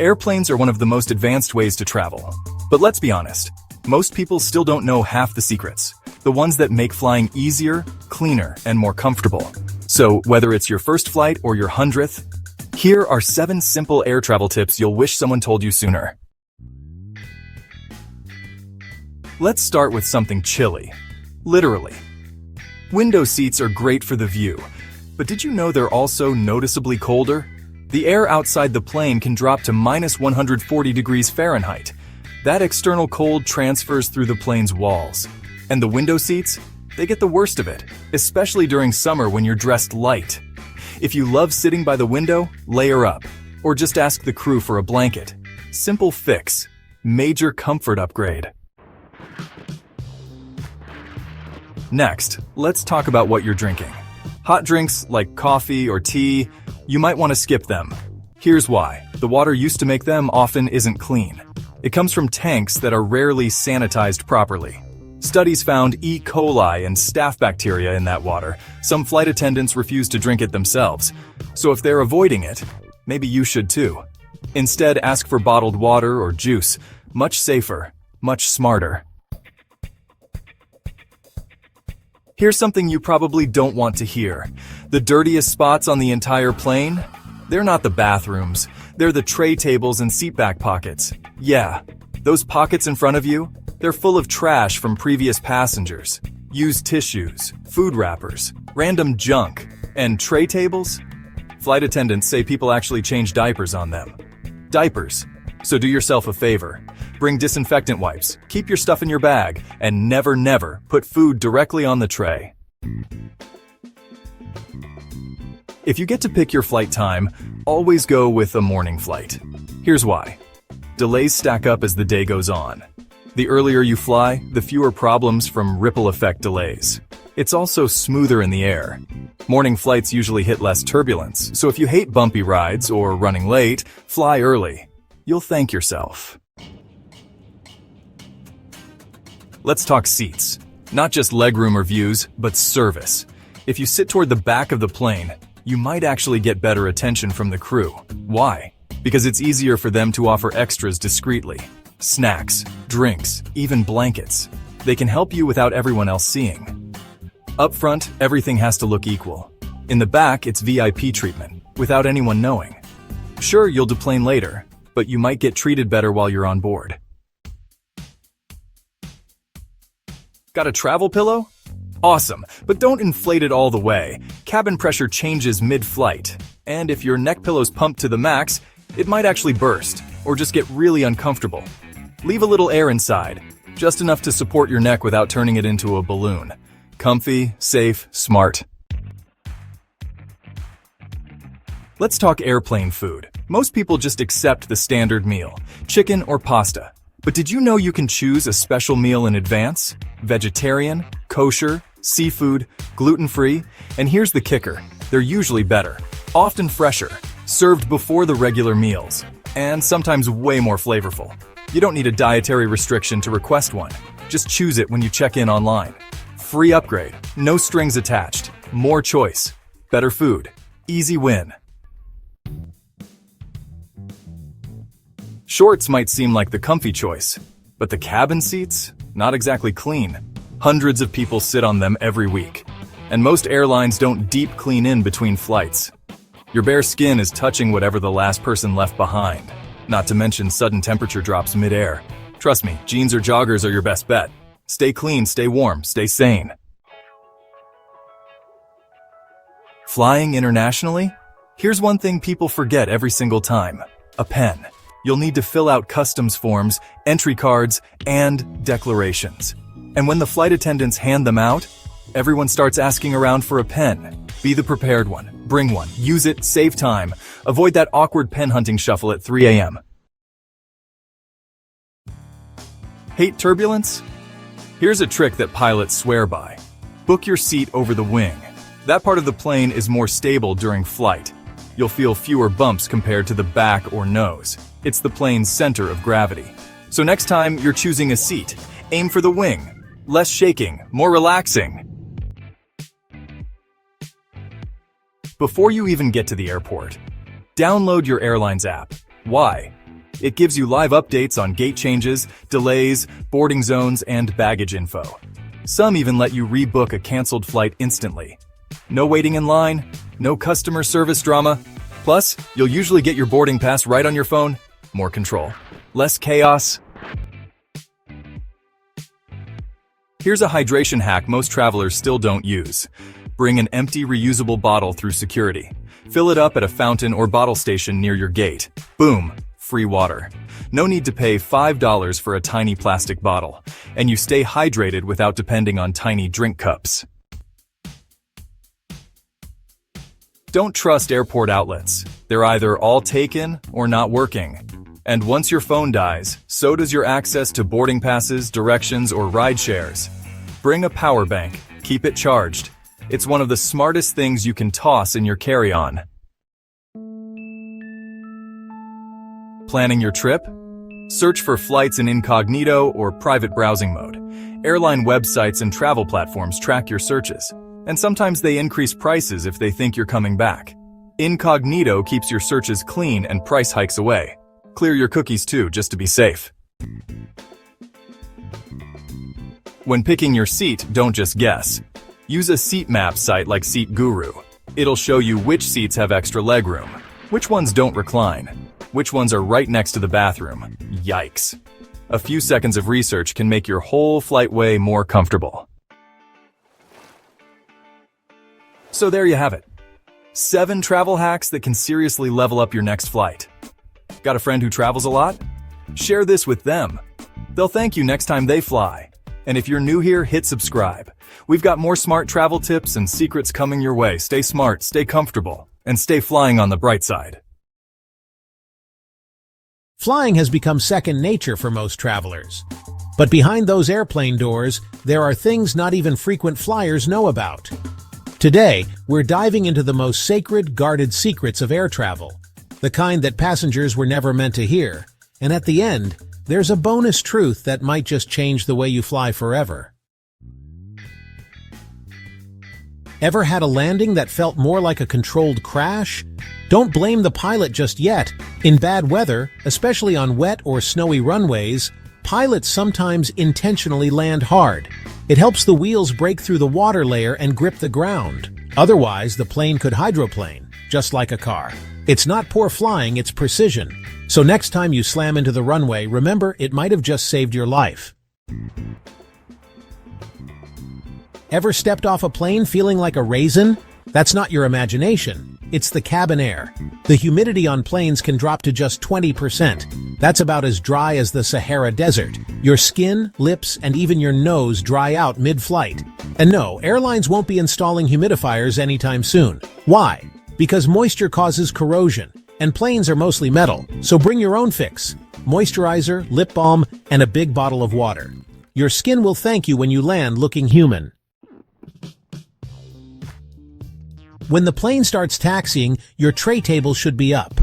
Airplanes are one of the most advanced ways to travel. But let's be honest, most people still don't know half the secrets, the ones that make flying easier, cleaner, and more comfortable. So whether it's your first flight or your 100th, here are 7 simple air travel tips you'll wish someone told you sooner. Let's start with something chilly. Literally. Window seats are great for the view, but did you know they're also noticeably colder? The air outside the plane can drop to -140 degrees Fahrenheit. That external cold transfers through the plane's walls. And the window seats? They get the worst of it, especially during summer when you're dressed light. If you love sitting by the window, layer up, or just ask the crew for a blanket. Simple fix. Major comfort upgrade. Next, let's talk about what you're drinking. Hot drinks like coffee or tea, you might want to skip them. Here's why. The water used to make them often isn't clean. It comes from tanks that are rarely sanitized properly. Studies found E. coli and staph bacteria in that water. Some flight attendants refuse to drink it themselves. So if they're avoiding it, maybe you should too. Instead, ask for bottled water or juice. Much safer, much smarter. Here's something you probably don't want to hear. The dirtiest spots on the entire plane? They're not the bathrooms. They're the tray tables and seatback pockets. Yeah, those pockets in front of you? They're full of trash from previous passengers. Used tissues, food wrappers, random junk, and tray tables? Flight attendants say people actually change diapers on them. Diapers. So do yourself a favor. Bring disinfectant wipes, keep your stuff in your bag, and never put food directly on the tray. If you get to pick your flight time, always go with a morning flight. Here's why. Delays stack up as the day goes on. The earlier you fly, the fewer problems from ripple effect delays. It's also smoother in the air. Morning flights usually hit less turbulence, so if you hate bumpy rides or running late, fly early. You'll thank yourself. Let's talk seats. Not just legroom or views, but service. If you sit toward the back of the plane, you might actually get better attention from the crew. Why? Because it's easier for them to offer extras discreetly. Snacks, drinks, even blankets. They can help you without everyone else seeing. Up front, everything has to look equal. In the back, it's VIP treatment, without anyone knowing. Sure, you'll deplane later, but you might get treated better while you're on board. Got a travel pillow? Awesome, but don't inflate it all the way. Cabin pressure changes mid-flight, and if your neck pillow's pumped to the max, it might actually burst, or just get really uncomfortable. Leave a little air inside, just enough to support your neck without turning it into a balloon. Comfy, safe, smart. Let's talk airplane food. Most people just accept the standard meal, chicken or pasta. But did you know you can choose a special meal in advance? Vegetarian, kosher, seafood, gluten-free, and here's the kicker. They're usually better, often fresher, served before the regular meals, and sometimes way more flavorful. You don't need a dietary restriction to request one. Just choose it when you check in online. Free upgrade, no strings attached, more choice, better food, easy win. Shorts might seem like the comfy choice, but the cabin seats? Not exactly clean. Hundreds of people sit on them every week, and most airlines don't deep clean in between flights. Your bare skin is touching whatever the last person left behind, not to mention sudden temperature drops mid-air. Trust me, jeans or joggers are your best bet. Stay clean, stay warm, stay sane. Flying internationally? Here's one thing people forget every single time: a pen. You'll need to fill out customs forms, entry cards, and declarations. And when the flight attendants hand them out, everyone starts asking around for a pen. Be the prepared one. Bring one. Use it. Save time. Avoid that awkward pen hunting shuffle at 3 a.m. Hate turbulence? Here's a trick that pilots swear by. Book your seat over the wing. That part of the plane is more stable during flight. You'll feel fewer bumps compared to the back or nose. It's the plane's center of gravity. So next time you're choosing a seat, aim for the wing. Less shaking, more relaxing. Before you even get to the airport, download your airline's app. Why? It gives you live updates on gate changes, delays, boarding zones, and baggage info. Some even let you rebook a canceled flight instantly. No waiting in line, no customer service drama. Plus, you'll usually get your boarding pass right on your phone. More control, less chaos. Here's a hydration hack most travelers still don't use. Bring an empty reusable bottle through security. Fill it up at a fountain or bottle station near your gate. Boom, free water. No need to pay $5 for a tiny plastic bottle, and you stay hydrated without depending on tiny drink cups. Don't trust airport outlets. They're either all taken or not working. And once your phone dies, so does your access to boarding passes, directions, or ride shares. Bring a power bank. Keep it charged. It's one of the smartest things you can toss in your carry-on. Planning your trip? Search for flights in incognito or private browsing mode. Airline websites and travel platforms track your searches, and sometimes they increase prices if they think you're coming back. Incognito keeps your searches clean and price hikes away. Clear your cookies too, just to be safe. When picking your seat, don't just guess. Use a seat map site like Seat Guru. It'll show you which seats have extra legroom, which ones don't recline, which ones are right next to the bathroom. Yikes. A few seconds of research can make your whole flight way more comfortable. So there you have it. 7 travel hacks that can seriously level up your next flight. Got a friend who travels a lot? Share this with them. They'll thank you next time they fly. And if you're new here, hit subscribe. We've got more smart travel tips and secrets coming your way. Stay smart, stay comfortable, and stay flying on the bright side. Flying has become second nature for most travelers. But behind those airplane doors, there are things not even frequent flyers know about. Today, we're diving into the most sacred, guarded secrets of air travel, the kind that passengers were never meant to hear. And at the end, there's a bonus truth that might just change the way you fly forever. Ever had a landing that felt more like a controlled crash? Don't blame the pilot just yet. In bad weather, especially on wet or snowy runways, pilots sometimes intentionally land hard. It helps the wheels break through the water layer and grip the ground. Otherwise, the plane could hydroplane, just like a car. It's not poor flying, it's precision. So next time you slam into the runway, remember it might have just saved your life. Ever stepped off a plane feeling like a raisin? That's not your imagination. It's the cabin air. The humidity on planes can drop to just 20%. That's about as dry as the Sahara Desert. Your skin, lips, and even your nose dry out mid-flight. And no, airlines won't be installing humidifiers anytime soon. Why? Because moisture causes corrosion, and planes are mostly metal, so bring your own fix. Moisturizer, lip balm, and a big bottle of water. Your skin will thank you when you land looking human. When the plane starts taxiing, your tray table should be up.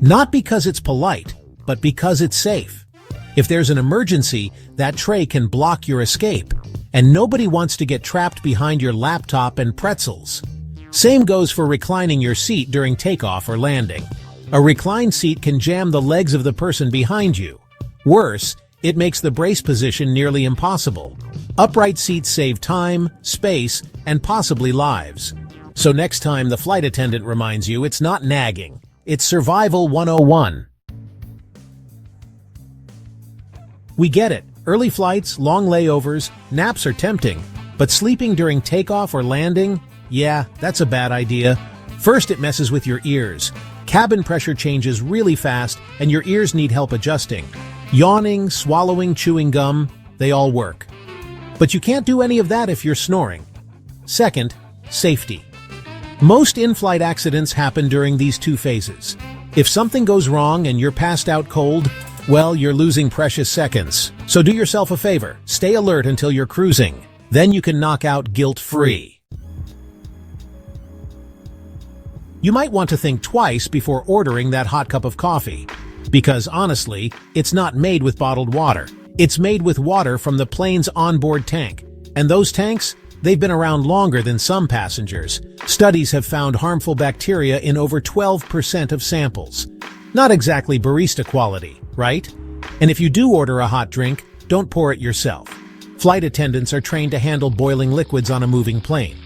Not because it's polite, but because it's safe. If there's an emergency, that tray can block your escape, and nobody wants to get trapped behind your laptop and pretzels. Same goes for reclining your seat during takeoff or landing. A reclined seat can jam the legs of the person behind you. Worse, it makes the brace position nearly impossible. Upright seats save time, space, and possibly lives. So next time the flight attendant reminds you, it's not nagging. It's Survival 101. We get it. Early flights, long layovers, naps are tempting. But sleeping during takeoff or landing? Yeah, that's a bad idea. First, it messes with your ears. Cabin pressure changes really fast, and your ears need help adjusting. Yawning, swallowing, chewing gum, they all work. But you can't do any of that if you're snoring. Second, safety. Most in-flight accidents happen during these two phases. If something goes wrong and you're passed out cold, well, you're losing precious seconds. So do yourself a favor, stay alert until you're cruising. Then you can knock out guilt-free. You might want to think twice before ordering that hot cup of coffee. Because honestly, it's not made with bottled water. It's made with water from the plane's onboard tank. And those tanks? They've been around longer than some passengers. Studies have found harmful bacteria in over 12% of samples. Not exactly barista quality. right? And if you do order a hot drink, don't pour it yourself. Flight attendants are trained to handle boiling liquids on a moving plane.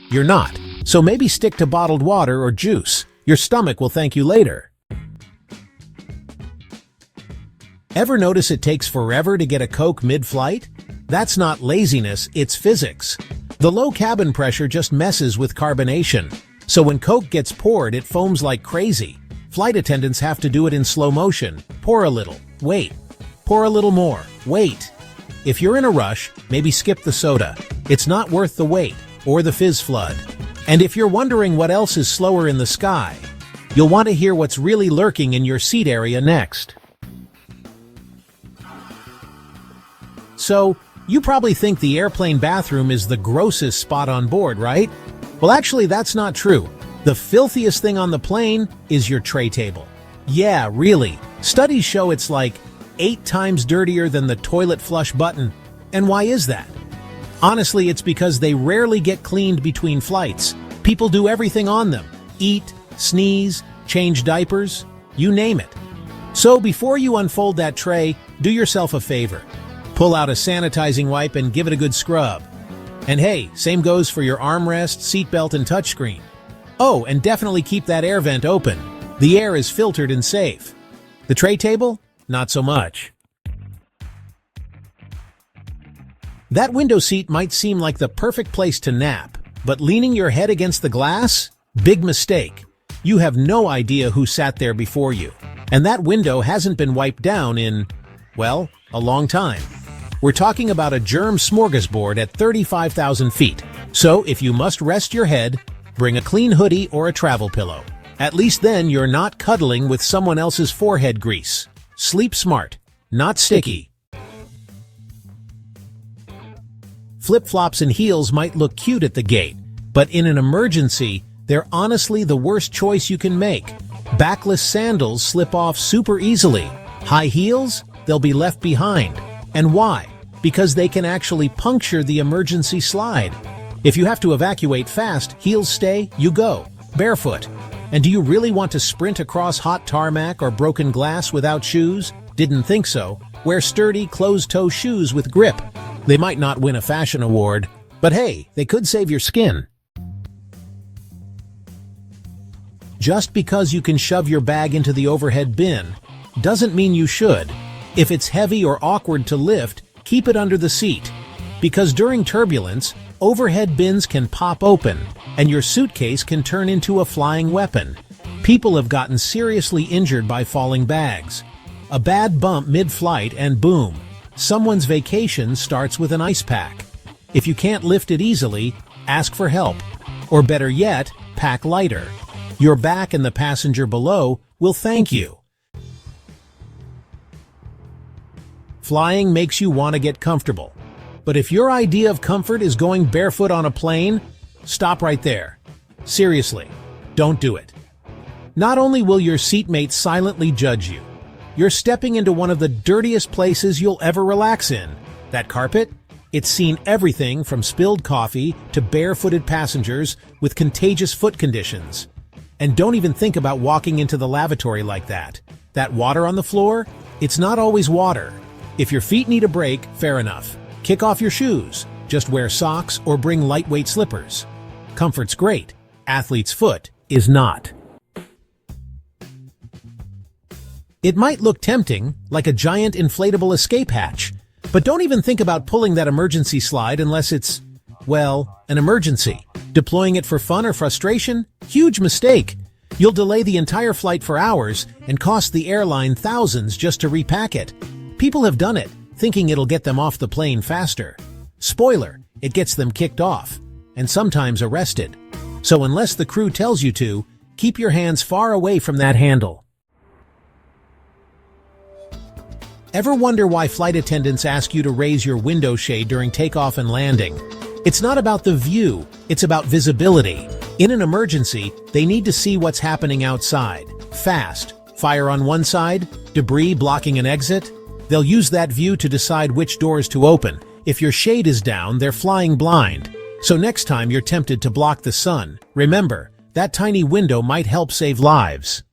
You're not, so maybe stick to bottled water or juice. Your stomach will thank you later. Ever notice it takes forever to get a Coke mid-flight? That's not laziness, it's physics. The low cabin pressure just messes with carbonation. So when Coke gets poured, it foams like crazy. Flight attendants have to do it in slow motion. Pour a little, wait. Pour a little more, wait. If you're in a rush, maybe skip the soda. It's not worth the wait, or the fizz flood. And if you're wondering what else is slower in the sky, you'll want to hear what's really lurking in your seat area next. So, you probably think the airplane bathroom is the grossest spot on board, right? Well, actually, that's not true. The filthiest thing on the plane is your tray table. Yeah, really. Studies show it's like 8 times dirtier than the toilet flush button. And why is that? Honestly, it's because they rarely get cleaned between flights. People do everything on them. Eat, sneeze, change diapers, you name it. So before you unfold that tray, do yourself a favor. Pull out a sanitizing wipe and give it a good scrub. And hey, same goes for your armrest, seatbelt, and touchscreen. Oh, and definitely keep that air vent open. The air is filtered and safe. The tray table? Not so much. That window seat might seem like the perfect place to nap, but leaning your head against the glass? Big mistake. You have no idea who sat there before you. And that window hasn't been wiped down in, well, a long time. We're talking about a germ smorgasbord at 35,000 feet. So if you must rest your head, bring a clean hoodie or a travel pillow. At least then you're not cuddling with someone else's forehead grease. Sleep smart, not sticky. Flip-flops and heels might look cute at the gate, but in an emergency, they're honestly the worst choice you can make. Backless sandals slip off super easily. High heels? They'll be left behind. And why? Because they can actually puncture the emergency slide. If you have to evacuate fast, heels stay, you go. Barefoot. And do you really want to sprint across hot tarmac or broken glass without shoes? Didn't think so. Wear sturdy, closed-toe shoes with grip. They might not win a fashion award, but hey, they could save your skin. Just because you can shove your bag into the overhead bin doesn't mean you should. If it's heavy or awkward to lift, keep it under the seat. Because during turbulence, overhead bins can pop open, and your suitcase can turn into a flying weapon. People have gotten seriously injured by falling bags. A bad bump mid-flight and boom, someone's vacation starts with an ice pack. If you can't lift it easily, ask for help. Or better yet, pack lighter. Your back and the passenger below will thank you. Flying makes you want to get comfortable. But if your idea of comfort is going barefoot on a plane, stop right there. Seriously, don't do it. Not only will your seatmates silently judge you, you're stepping into one of the dirtiest places you'll ever relax in. That carpet? It's seen everything from spilled coffee to barefooted passengers with contagious foot conditions. And don't even think about walking into the lavatory like that. That water on the floor? It's not always water. If your feet need a break, fair enough. Kick off your shoes. Just wear socks or bring lightweight slippers. Comfort's great. Athlete's foot is not. It might look tempting, like a giant inflatable escape hatch, but don't even think about pulling that emergency slide unless it's, well, an emergency. Deploying it for fun or frustration? Huge mistake. You'll delay the entire flight for hours and cost the airline thousands just to repack it. People have done it, thinking it'll get them off the plane faster. Spoiler, it gets them kicked off, and sometimes arrested. So unless the crew tells you to, keep your hands far away from that handle. Ever wonder why flight attendants ask you to raise your window shade during takeoff and landing? It's not about the view, it's about visibility. In an emergency, they need to see what's happening outside. Fast. Fire on one side, debris blocking an exit. They'll use that view to decide which doors to open. If your shade is down, they're flying blind. So next time you're tempted to block the sun, remember, that tiny window might help save lives.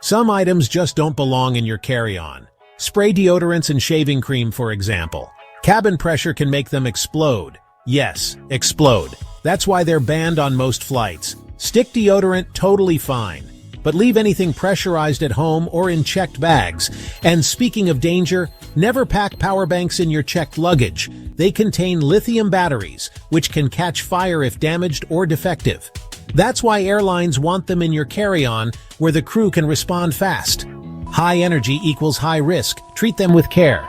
Some items just don't belong in your carry-on. Spray deodorants and shaving cream, for example. Cabin pressure can make them explode. Yes, explode. That's why they're banned on most flights. Stick deodorant, totally fine. But leave anything pressurized at home or in checked bags. And speaking of danger, never pack power banks in your checked luggage. They contain lithium batteries, which can catch fire if damaged or defective. That's why airlines want them in your carry-on, where the crew can respond fast. High energy equals high risk. Treat them with care.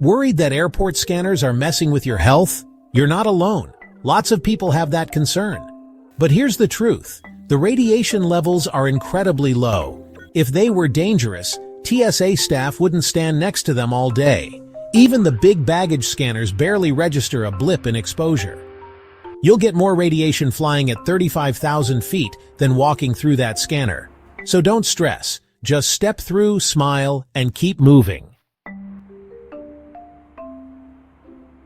Worried that airport scanners are messing with your health? You're not alone. Lots of people have that concern. But here's the truth. The radiation levels are incredibly low. If they were dangerous, TSA staff wouldn't stand next to them all day. Even the big baggage scanners barely register a blip in exposure. You'll get more radiation flying at 35,000 feet than walking through that scanner. So don't stress. Just step through, smile, and keep moving.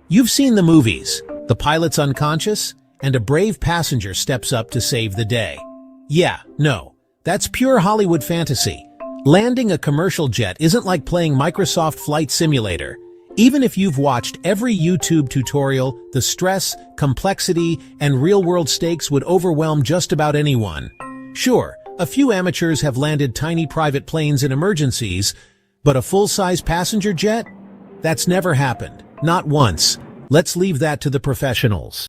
You've seen the movies. The pilot's unconscious, and a brave passenger steps up to save the day. Yeah, no, that's pure Hollywood fantasy. Landing a commercial jet isn't like playing Microsoft Flight Simulator. Even if you've watched every YouTube tutorial, the stress, complexity, and real-world stakes would overwhelm just about anyone. Sure, a few amateurs have landed tiny private planes in emergencies, but a full-size passenger jet? That's never happened. Not once. Let's leave that to the professionals.